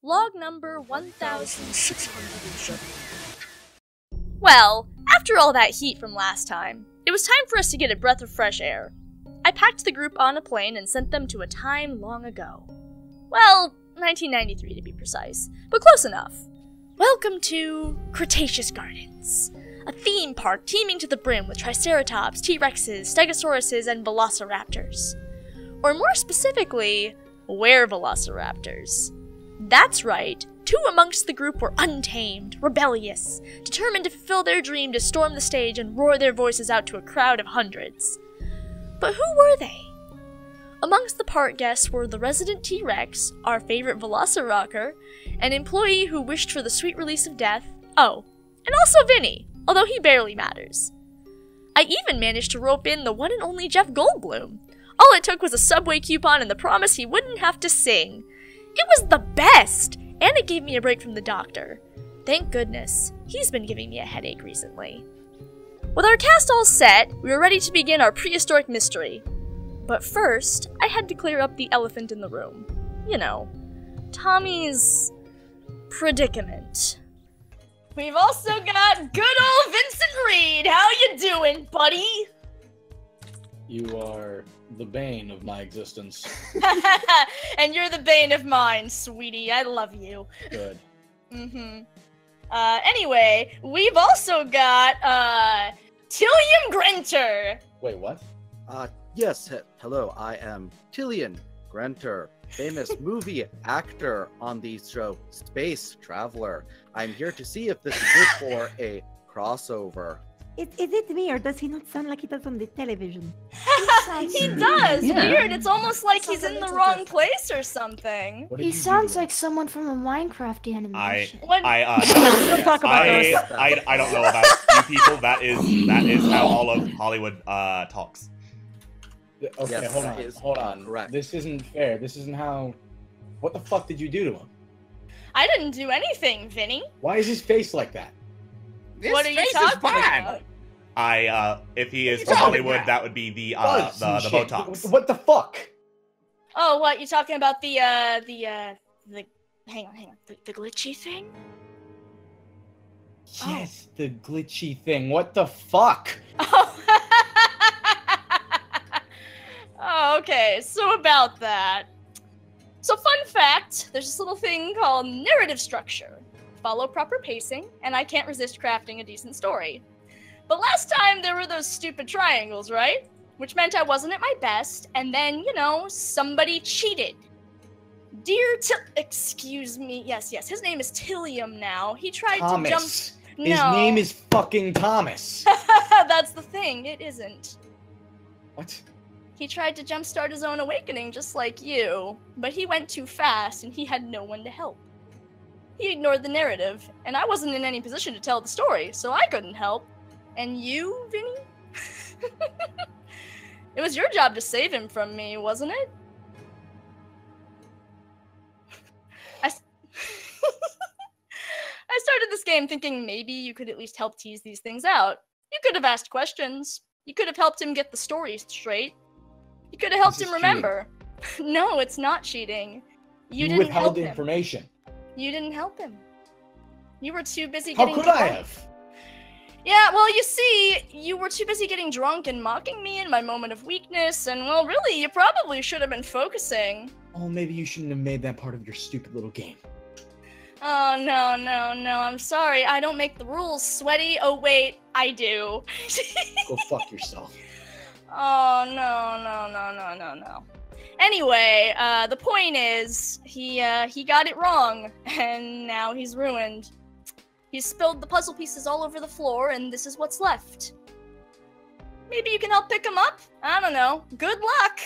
Log number 1607. Well, after all that heat from last time, it was time for us to get a breath of fresh air. I packed the group on a plane and sent them to a time long ago. Well, 1993 to be precise, but close enough. Welcome to Cretaceous Gardens, a theme park teeming to the brim with Triceratops, T-Rexes, Stegosauruses, and Velociraptors. Or more specifically, were-Velociraptors. That's right, 2 amongst the group were untamed, rebellious, determined to fulfill their dream to storm the stage and roar their voices out to a crowd of hundreds. But who were they? Amongst the park guests were the resident T-Rex, our favorite Velociraptor, an employee who wished for the sweet release of death, oh, and also Vinny, although he barely matters. I even managed to rope in the one and only Jeff Goldblum. All it took was a subway coupon and the promise he wouldn't have to sing. It was the best! And it gave me a break from the doctor. Thank goodness. He's been giving me a headache recently. With our cast all set, we were ready to begin our prehistoric mystery. But first, I had to clear up the elephant in the room. You know, Tommy's predicament. We've also got good old Vincent Reed. How you doing, buddy? You are the bane of my existence. And you're the bane of mine, sweetie. I love you. Good. Anyway, we've also got, Tillian Grenter. Wait, what? Yes, hello, I am Tillian Grenter, famous movie actor on the show Space Traveler. I'm here to see if this is good for a crossover. Is it me, or does he not sound like he does on the television? He does! Yeah. Weird, it's almost like he's in the wrong place or something. He sounds like someone from a Minecraft animation. What? Don't talk about those. I don't know about you people. That is how all of Hollywood talks. Okay, Yes, hold that on, is hold on. correct. This isn't fair. This isn't how... What the fuck did you do to him? I didn't do anything, Vinny. Why is his face like that? What are you talking about? If he is What from are you talking Hollywood, about? that would be the Bugs and shit. Botox. What the fuck? Oh, what, you talking about the hang on, the glitchy thing? Yes, the glitchy thing. What the fuck? Oh. Oh, okay, so about that. So fun fact, there's this little thing called narrative structure. Follow proper pacing, and I can't resist crafting a decent story. But last time there were those stupid triangles, right? Which meant I wasn't at my best, and then, you know, somebody cheated. Excuse me, yes, his name is Tillium now. He tried to jump... Thomas. No. His name is fucking Thomas. That's the thing, it isn't. What? He tried to jumpstart his own awakening just like you, but he went too fast and he had no one to help. He ignored the narrative, and I wasn't in any position to tell the story, so I couldn't help. And you, Vinny? It was your job to save him from me, wasn't it? I started this game thinking maybe you could at least help tease these things out. You could have asked questions. You could have helped him get the story straight. You could have helped him remember. No, it's not cheating. You didn't withheld help the him. information. You didn't help him. You were too busy How getting could drunk. I have? Yeah, well, you see, you were too busy getting drunk and mocking me in my moment of weakness, and, well, really, you probably should have been focusing. Oh, maybe you shouldn't have made that part of your stupid little game. Oh, no, I'm sorry. I don't make the rules, Sweaty. Oh, wait, I do. Go fuck yourself. Oh, no. Anyway, the point is, he got it wrong, and now he's ruined. He's spilled the puzzle pieces all over the floor, and this is what's left. Maybe you can help pick him up? I don't know. Good luck!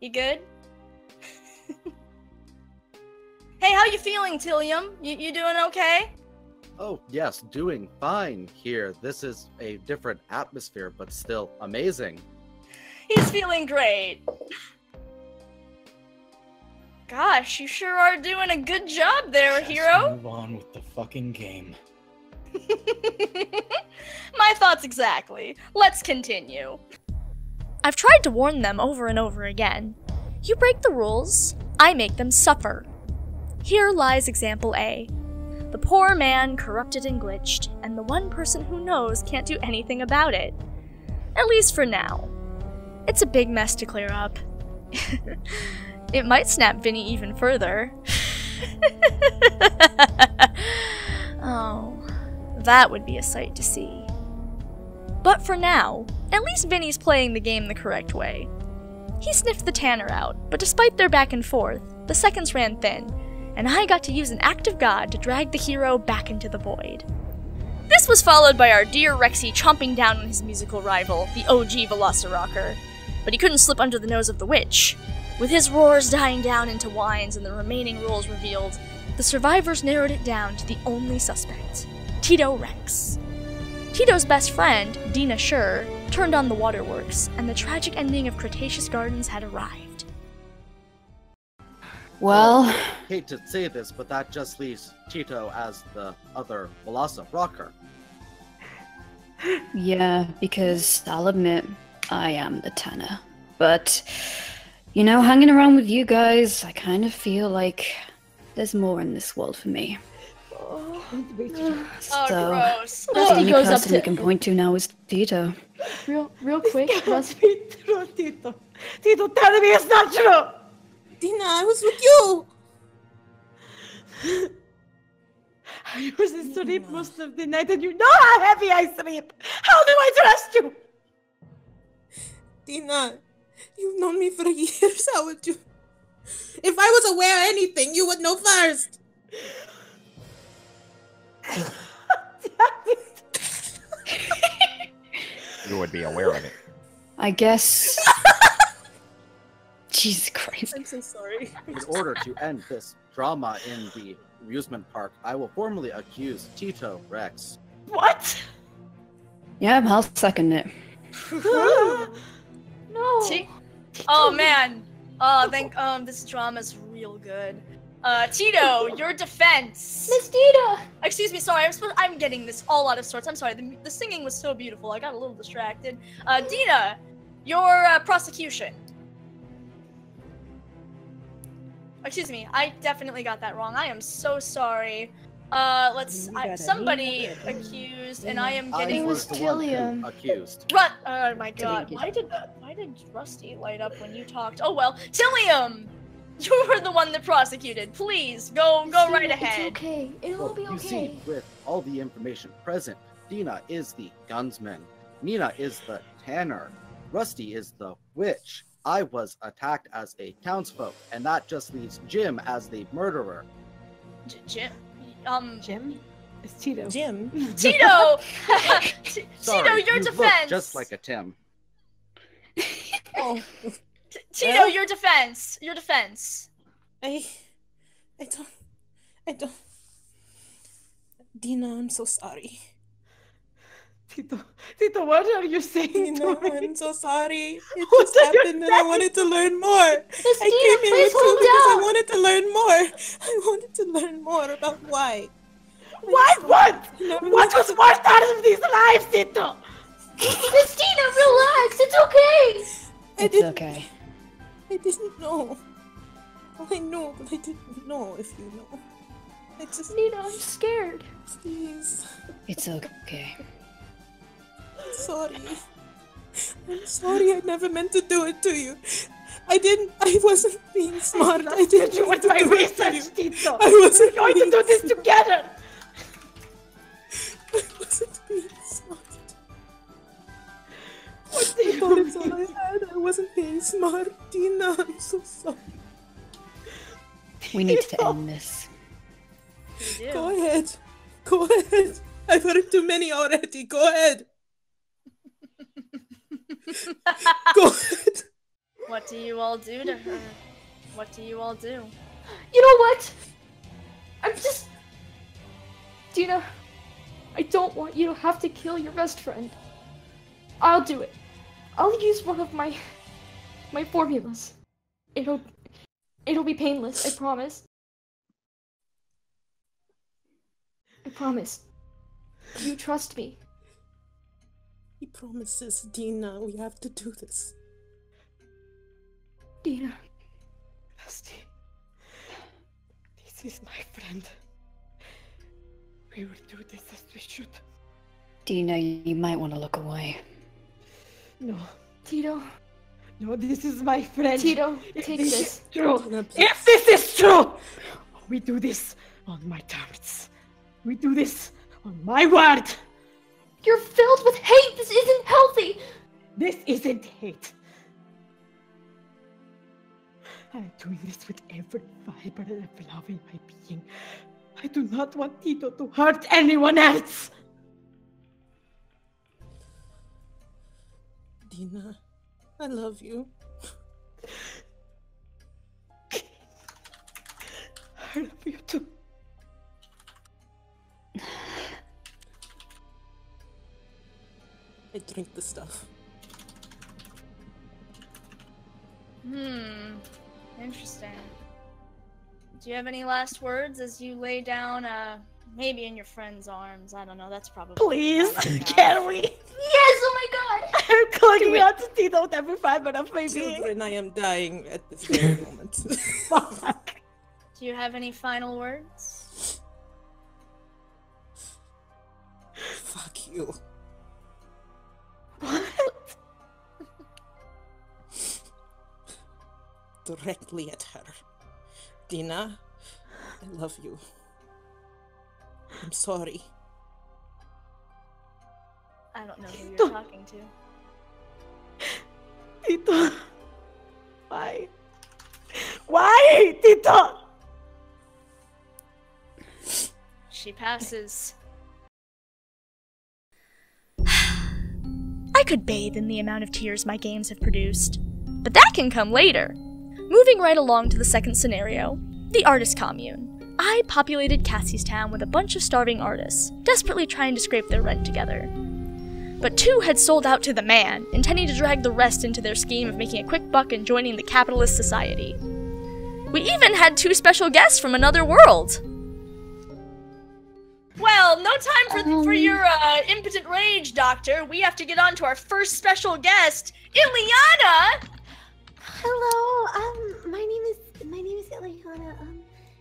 You good? Hey, how you feeling, Tillium? You doing okay? Oh, yes, doing fine here. This is a different atmosphere, but still amazing. He's feeling great. Gosh, you sure are doing a good job there, Just hero. move on with the fucking game. My thoughts exactly. Let's continue. I've tried to warn them over and over again. You break the rules, I make them suffer. Here lies example A. The poor man corrupted and glitched, and the one person who knows can't do anything about it. At least for now. It's a big mess to clear up. It might snap Vinny even further. Oh, that would be a sight to see. But for now, at least Vinny's playing the game the correct way. He sniffed the Tanner out, but despite their back and forth, the seconds ran thin, and I got to use an act of God to drag the hero back into the void. This was followed by our dear Rexy chomping down on his musical rival, the OG Velociraptor. But he couldn't slip under the nose of the witch. With his roars dying down into whines and the remaining rules revealed, the survivors narrowed it down to the only suspect, Tito Rex. Tito's best friend, Dina Schur, turned on the waterworks, and the tragic ending of Cretaceous Gardens had arrived. Well, Hate to say this, but that just leaves Tito as the other Velociraptor. yeah, because I'll admit, I am the Tanner. But, you know, hanging around with you guys, I kind of feel like there's more in this world for me. Oh, So, gross. the Rusty only goes up person we to can point to now is Tito. real quick. Rusty, Tito. Tito, tell me it's not true! Dina, I was with you! I was asleep most of the night and you know how heavy I sleep! How do I trust you? Dina, you've known me for years. How would you? If I was aware of anything, you would know first. You would be aware of it. I guess... Jesus Christ. I'm so sorry. In order to end this drama in the amusement park, I will formally accuse Tito Rex. What? Yeah, I'll second it. no. Oh man. Oh, this drama's real good. Tito, your defense. Miss Dita! Excuse me, sorry, I'm getting this all out of sorts. I'm sorry, the singing was so beautiful, I got a little distracted. Dina, your prosecution. Excuse me, I definitely got that wrong. I am so sorry. Somebody accused, and I am getting... I was the one who accused. Oh my god, why did Rusty light up when you talked? Oh well, Tillium! You were the one that prosecuted. Please, go right ahead. It's okay. It'll be You okay. see, with all the information present, Dina is the gunsman, Nina is the tanner, Rusty is the witch. I was attacked as a townsfolk, and that just leaves Jim as the murderer. Jim? Jim? It's Tito. Jim. Tito! Sorry, Tito, your you defense! look just like a Tim. Oh, Tito, your defense! Your defense. I don't. Dina, I'm so sorry. Tito, what are you saying Dina, to me? I'm so sorry. It What just are you happened and I wanted to learn more. Miss I Dina, came here please with you hold because I down. wanted to learn more. I wanted to learn more about why. Why what? Never What was worth out of these lives, Tito? Miss Dina, relax. It's okay. It's okay. I didn't know. Well, I know, but I didn't know if you know. I just... Nina, I'm scared. Please. It's okay. I'm sorry. I'm sorry, I never meant to do it to you. I wasn't being smart. I didn't do mean with to my do it to research, you. Tito. I wasn't We're going to being do this together. I wasn't being smart. What do I thought it's all I had. I wasn't being smart. Dina, I'm so sorry. We need to end this. You do. Go ahead. Go ahead. I've heard too many already. Go ahead. Go ahead. What do you all do to her? What do you all do? You know what? Dina, I don't want you to have to kill your best friend. I'll do it. I'll use one of my formulas. It'll be painless, I promise. I promise. You trust me. He promises, Dina, we have to do this. Dina, is my friend. We will do this as we should. Do you know you might want to look away? No. Tito, No, this is my friend. Tito, If take this this. is true. Tina, please. If this is true, we do this on my terms. We do this on my word. You're filled with hate. This isn't healthy. This isn't hate. I'm doing this with every fiber and every love in my being. I do not want Tito to hurt anyone else. Dina, I love you. I love you too. I drink the stuff. Interesting. Do you have any last words as you lay down, maybe in your friend's arms? I don't know, that's probably... Please, can we? Yes, oh my god. I'm clinging on to Tito with every fiber of my being. Children, I am dying at this very moment. Fuck. Do you have any final words? Fuck you. What? Directly at her. Dina, I love you. I'm sorry. I don't know who you're talking to. Tito. Why? Why, Tito? She passes. I could bathe in the amount of tears my games have produced, but that can come later. Moving right along to the second scenario, the artist commune. I populated Cassie's town with a bunch of starving artists, desperately trying to scrape their rent together. But 2 had sold out to the man, intending to drag the rest into their scheme of making a quick buck and joining the capitalist society. We even had 2 special guests from another world. Well, no time for your impotent rage, Doctor. We have to get on to our first special guest, Ileana! Hello, my name is Ileana.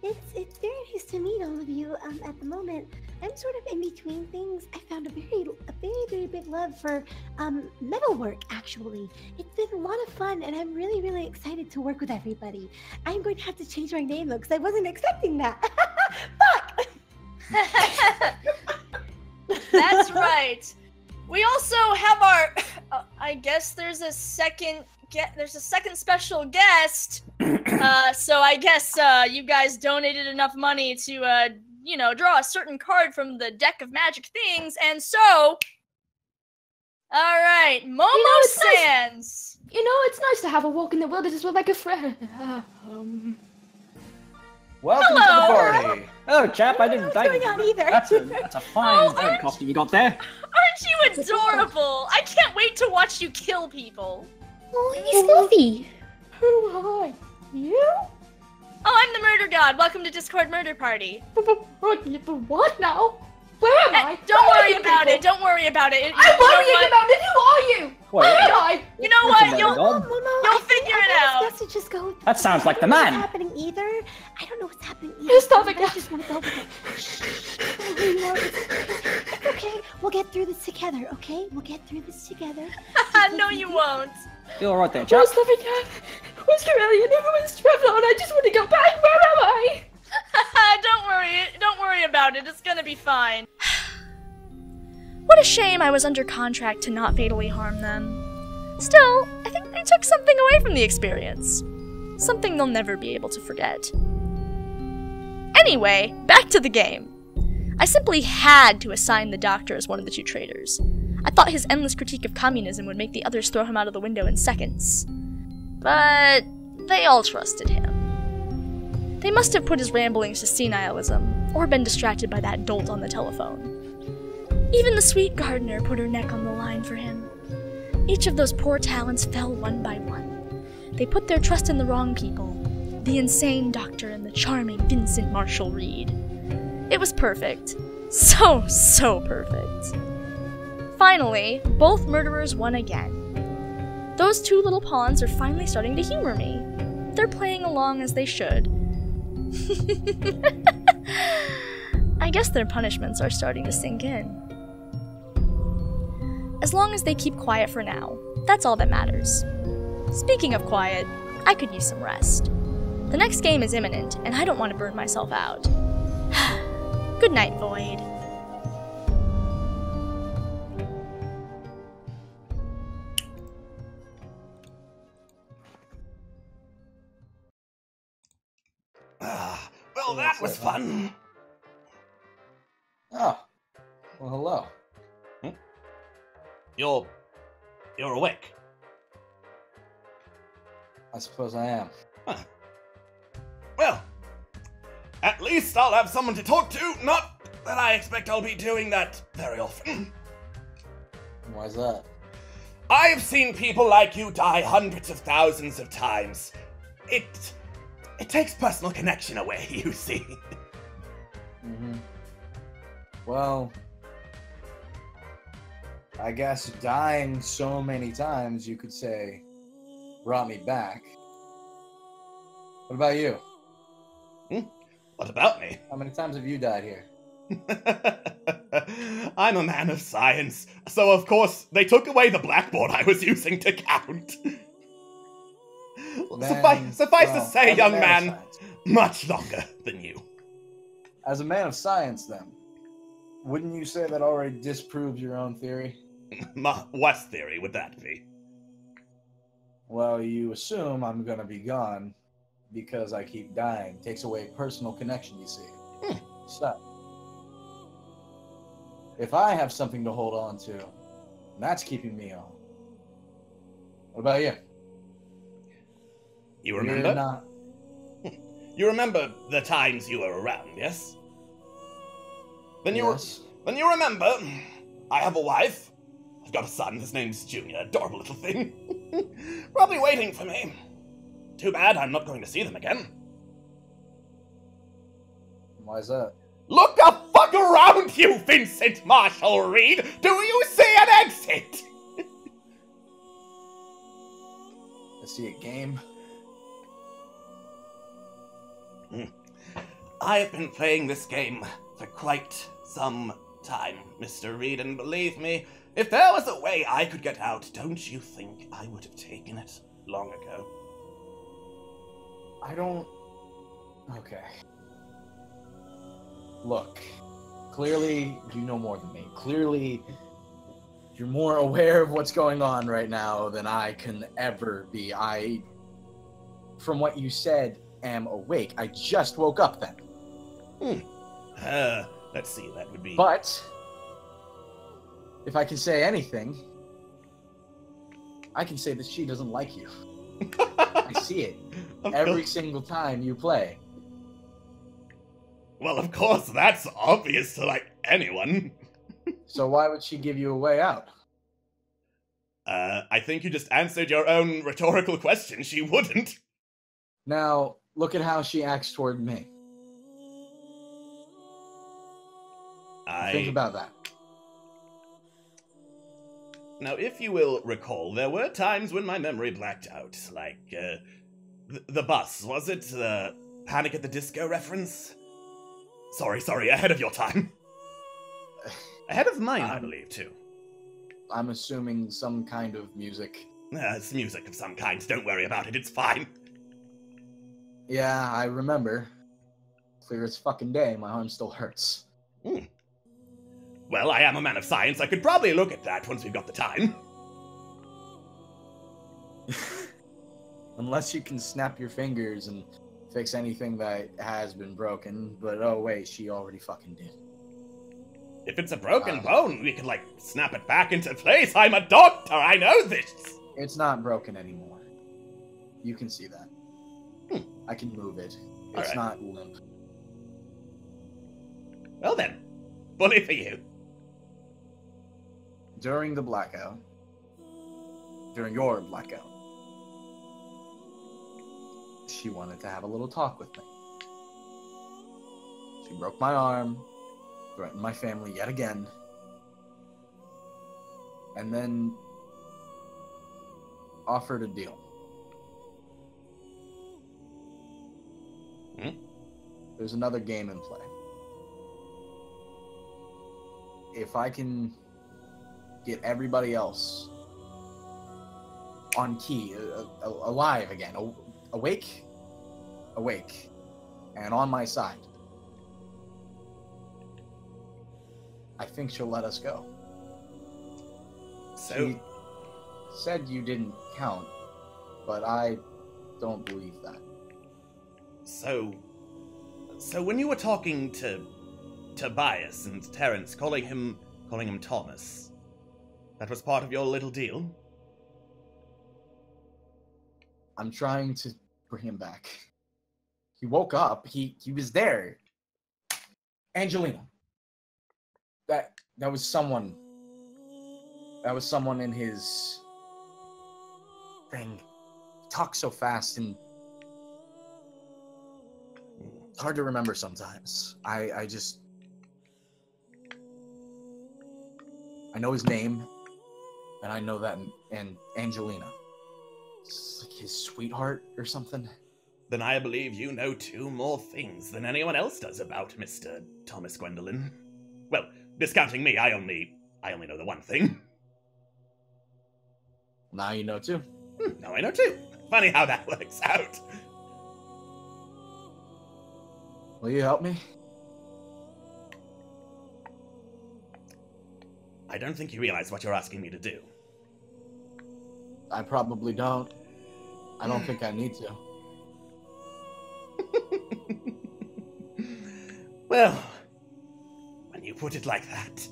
It's very nice to meet all of you. At the moment, I'm sort of in between things. I found a very big love for metalwork. Actually, it's been a lot of fun, and I'm really excited to work with everybody. I'm going to have to change my name though, because I wasn't expecting that. Fuck. That's right. We also have our. I guess there's a second special guest. So I guess you guys donated enough money to draw a certain card from the deck of magic things, and so. All right, Momo Sands. Nice. It's nice to have a walk in the wilderness with like a friend. Welcome to the party. Hello, chap. I didn't What's going on either? That's a fine bird costume you got there. Aren't you adorable? I can't wait to watch you kill people. Oh, he's filthy. Who are you? Oh, I'm the murder god. Welcome to Discord Murder Party. What now? Where am I? Don't worry about it. Don't worry about it. I'm worrying about it. Who are you? Wait, Where am I? You know what? Momo, You'll figure it out. Best to just go. That sounds like the I don't know man. what's happening either. I don't know what's happening either. Stop it, I just want to go with it. Shh. It's okay. We'll get through this together. Okay? We'll get through this together. No, you won't. You're all right there, chap. Where's Living? Where's Carillion? Everyone's traveling on. I just want to go back. Where am I? Don't worry about it. It's gonna be fine. What a shame I was under contract to not fatally harm them. Still, I think they took something away from the experience. Something they'll never be able to forget. Anyway, back to the game. I simply had to assign the Doctor as one of the 2 traitors. I thought his endless critique of communism would make the others throw him out of the window in seconds. But they all trusted him. They must have put his ramblings to senilism, or been distracted by that dolt on the telephone. Even the sweet gardener put her neck on the line for him. Each of those poor talents fell one by one. They put their trust in the wrong people, the insane Doctor and the charming Vincent Marshal Reed. It was perfect. So perfect. Finally, both murderers won again. Those 2 little pawns are finally starting to humor me. They're playing along as they should. I guess their punishments are starting to sink in. As long as they keep quiet for now, that's all that matters. Speaking of quiet, I could use some rest. The next game is imminent, and I don't want to burn myself out. Good night, Void. Well, that was fun. Oh. Well, hello. You're awake. I suppose I am. Huh. Well, at least I'll have someone to talk to, not that I expect I'll be doing that very often. Why's that? I've seen people like you die hundreds of thousands of times. It takes personal connection away, you see. Well, I guess dying so many times, you could say, brought me back. What about you? What about me? How many times have you died here? I'm a man of science, so of course they took away the blackboard I was using to count. Suffice to say, young man, much longer than you. As a man of science, then, wouldn't you say that already disproves your own theory? What theory would that be? Well, you assume I'm gonna be gone because I keep dying. Takes away personal connection, you see. So, if I have something to hold on to, that's keeping me on. What about you? You remember? You remember the times you were around, yes? Then you remember, I have a wife. I've got a son, his name's Junior, adorable little thing. Probably waiting for me. Too bad I'm not going to see them again. Why's that? Look the fuck around you, Vincent Marshal Reed! Do you see an exit? I see a game. I've been playing this game for quite some time, Mr. Reed, and believe me, if there was a way I could get out, don't you think I would have taken it long ago? I don't... Okay. Look, clearly you know more than me. Clearly you're more aware of what's going on right now than I can ever be. I, from what you said, am awake. I just woke up then. Let's see, that would be... But, if I can say anything, I can say that she doesn't like you. I see it every single time you play. Well, of course, that's obvious to, like, anyone. So why would she give you a way out? I think you just answered your own rhetorical question. She wouldn't. Now, look at how she acts toward me. Think about that. Now, if you will recall, there were times when my memory blacked out, like, the bus. Was it, Panic at the Disco reference? Sorry, ahead of your time. Ahead of mine, I believe, too. I'm assuming some kind of music. It's music of some kind, don't worry about it, it's fine. Yeah, I remember. Clear as fucking day, my arm still hurts. Well, I am a man of science, I could probably look at that once we've got the time. Unless you can snap your fingers and fix anything that has been broken, but oh wait, she already fucking did. If it's a broken bone, we could, like, snap it back into place. I'm a doctor, I know this! It's not broken anymore. You can see that. I can move it. It's not limp. Well then, bully for you. During the blackout, during your blackout, she wanted to have a little talk with me. She broke my arm, threatened my family yet again, and then offered a deal. there's another game in play. If I can get everybody else on key, alive again, awake, and on my side, I think she'll let us go. So, she said you didn't count, but I don't believe that. So when you were talking to Tobias and Terrence, calling him Thomas, that was part of your little deal? I'm trying to bring him back. He woke up. He was there. Angelina. That was someone. That was someone in his thing. He talks so fast and it's hard to remember sometimes. I know his name, and I know that, and Angelina. It's like his sweetheart or something. Then I believe you know 2 more things than anyone else does about Mr. Thomas Gwendolyn. Well, discounting me, I only know the one thing. Now you know 2. Now I know 2. Funny how that works out. Will you help me? I don't think you realize what you're asking me to do. I probably don't. I don't think I need to. Well, when you put it like that,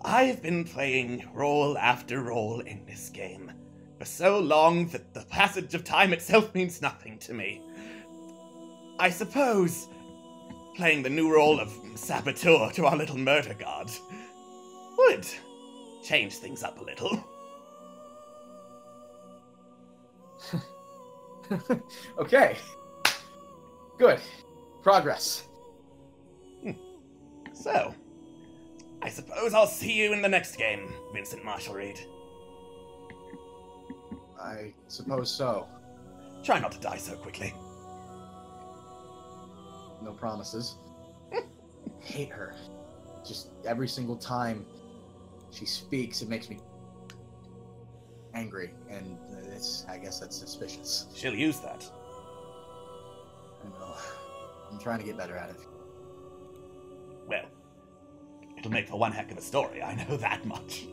I've been playing role after role in this game for so long that the passage of time itself means nothing to me. I suppose playing the new role of saboteur to our little murder god would change things up a little. Okay. Good. Progress. So, I suppose I'll see you in the next game, Vincent Marshal Reed. I suppose so. Try not to die so quickly. No promises. Hate her. Just every single time she speaks, it makes me angry, and I guess that's suspicious. She'll use that. I know. I'm trying to get better at it. Well, it'll make for one heck of a story, I know that much.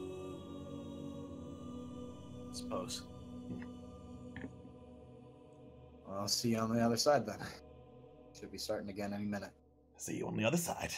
I suppose. Well, I'll see you on the other side then. Should be starting again any minute. See you on the other side.